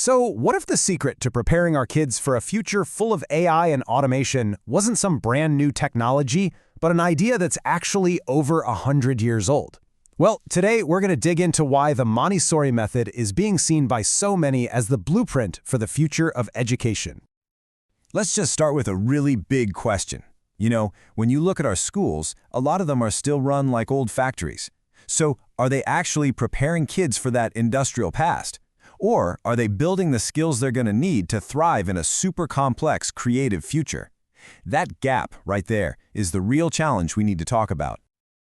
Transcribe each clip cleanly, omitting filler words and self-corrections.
So, what if the secret to preparing our kids for a future full of AI and automation wasn't some brand new technology, but an idea that's actually over 100 years old? Well, today we're going to dig into why the Montessori method is being seen by so many as the blueprint for the future of education. Let's just start with a really big question. When you look at our schools, a lot of them are still run like old factories. So, are they actually preparing kids for that industrial past? Or are they building the skills they're going to need to thrive in a super complex, creative future? That gap right there is the real challenge we need to talk about.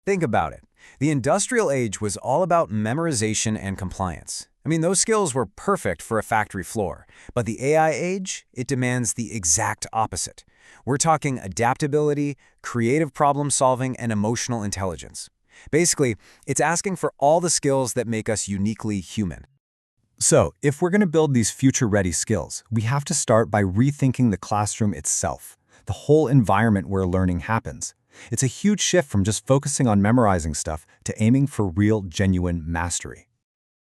Think about it. The industrial age was all about memorization and compliance. Those skills were perfect for a factory floor. But the AI age, it demands the exact opposite. We're talking adaptability, creative problem solving, and emotional intelligence. Basically, it's asking for all the skills that make us uniquely human. So, if we're going to build these future-ready skills, we have to start by rethinking the classroom itself, the whole environment where learning happens. It's a huge shift from just focusing on memorizing stuff to aiming for real, genuine mastery.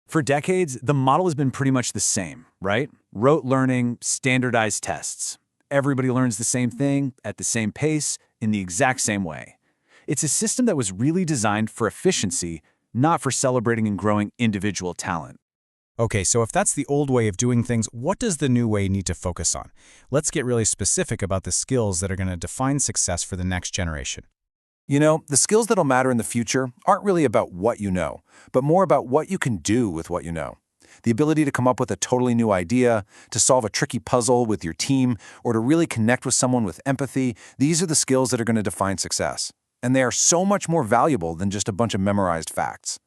For decades, the model has been pretty much the same, right? Rote learning, standardized tests. Everybody learns the same thing, at the same pace, in the exact same way. It's a system that was really designed for efficiency, not for celebrating and growing individual talent. Okay, so if that's the old way of doing things, what does the new way need to focus on? Let's get really specific about the skills that are going to define success for the next generation. The skills that'll matter in the future aren't really about what you know, but more about what you can do with what you know. The ability to come up with a totally new idea, to solve a tricky puzzle with your team, or to really connect with someone with empathy, these are the skills that are going to define success. And they are so much more valuable than just a bunch of memorized facts.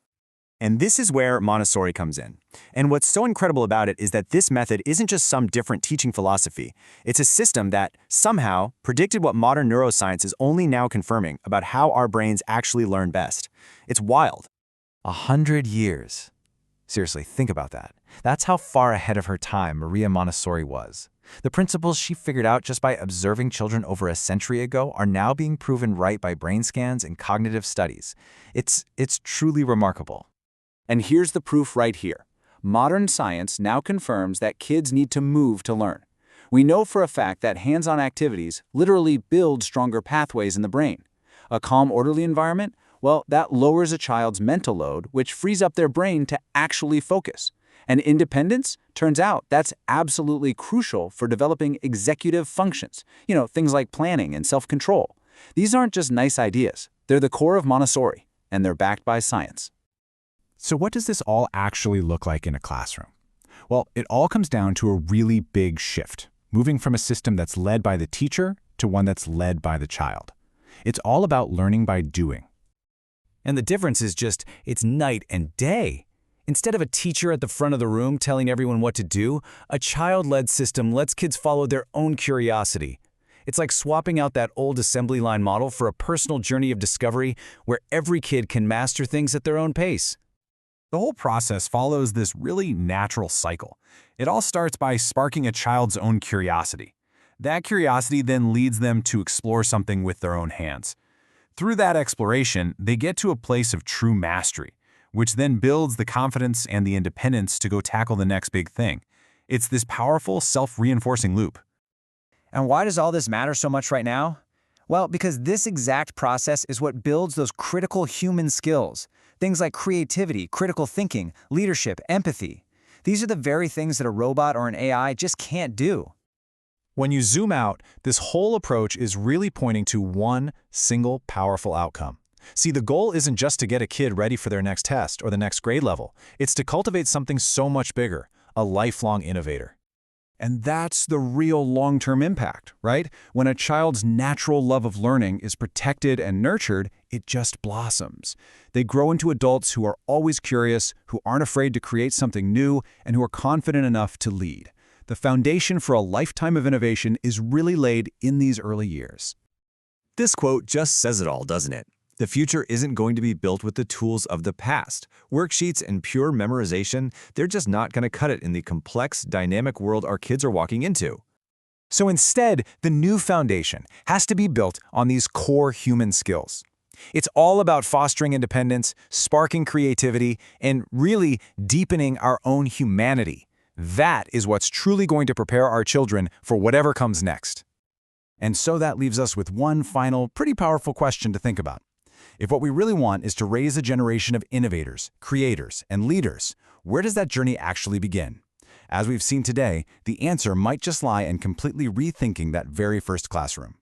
And this is where Montessori comes in. And what's so incredible about it is that this method isn't just some different teaching philosophy. It's a system that, somehow, predicted what modern neuroscience is only now confirming about how our brains actually learn best. It's wild. 100 years. Seriously, think about that. That's how far ahead of her time Maria Montessori was. The principles she figured out just by observing children over a century ago are now being proven right by brain scans and cognitive studies. It's truly remarkable. And here's the proof right here. Modern science now confirms that kids need to move to learn. We know for a fact that hands-on activities literally build stronger pathways in the brain. A calm, orderly environment, well, that lowers a child's mental load, which frees up their brain to actually focus. And independence, turns out that's absolutely crucial for developing executive functions. Things like planning and self-control. These aren't just nice ideas. They're the core of Montessori, and they're backed by science. So what does this all actually look like in a classroom? Well, it all comes down to a really big shift, moving from a system that's led by the teacher to one that's led by the child. It's all about learning by doing. And the difference is it's night and day. Instead of a teacher at the front of the room telling everyone what to do, a child-led system lets kids follow their own curiosity. It's like swapping out that old assembly line model for a personal journey of discovery where every kid can master things at their own pace. The whole process follows this really natural cycle. It all starts by sparking a child's own curiosity. That curiosity then leads them to explore something with their own hands. Through that exploration, they get to a place of true mastery, which then builds the confidence and the independence to go tackle the next big thing. It's this powerful, self-reinforcing loop. And why does all this matter so much right now? Well, because this exact process is what builds those critical human skills. Things like creativity, critical thinking, leadership, empathy. These are the very things that a robot or an AI just can't do. When you zoom out, this whole approach is really pointing to one single powerful outcome. See, the goal isn't just to get a kid ready for their next test or the next grade level. It's to cultivate something so much bigger, a lifelong innovator. And that's the real long-term impact, right? When a child's natural love of learning is protected and nurtured, it just blossoms. They grow into adults who are always curious, who aren't afraid to create something new, and who are confident enough to lead. The foundation for a lifetime of innovation is really laid in these early years. This quote just says it all, doesn't it? The future isn't going to be built with the tools of the past. Worksheets and pure memorization, they're just not going to cut it in the complex, dynamic world our kids are walking into. So instead, the new foundation has to be built on these core human skills. It's all about fostering independence, sparking creativity, and really deepening our own humanity. That is what's truly going to prepare our children for whatever comes next. And so that leaves us with one final, pretty powerful question to think about. If what we really want is to raise a generation of innovators, creators, and leaders, where does that journey actually begin? As we've seen today, the answer might just lie in completely rethinking that very first classroom.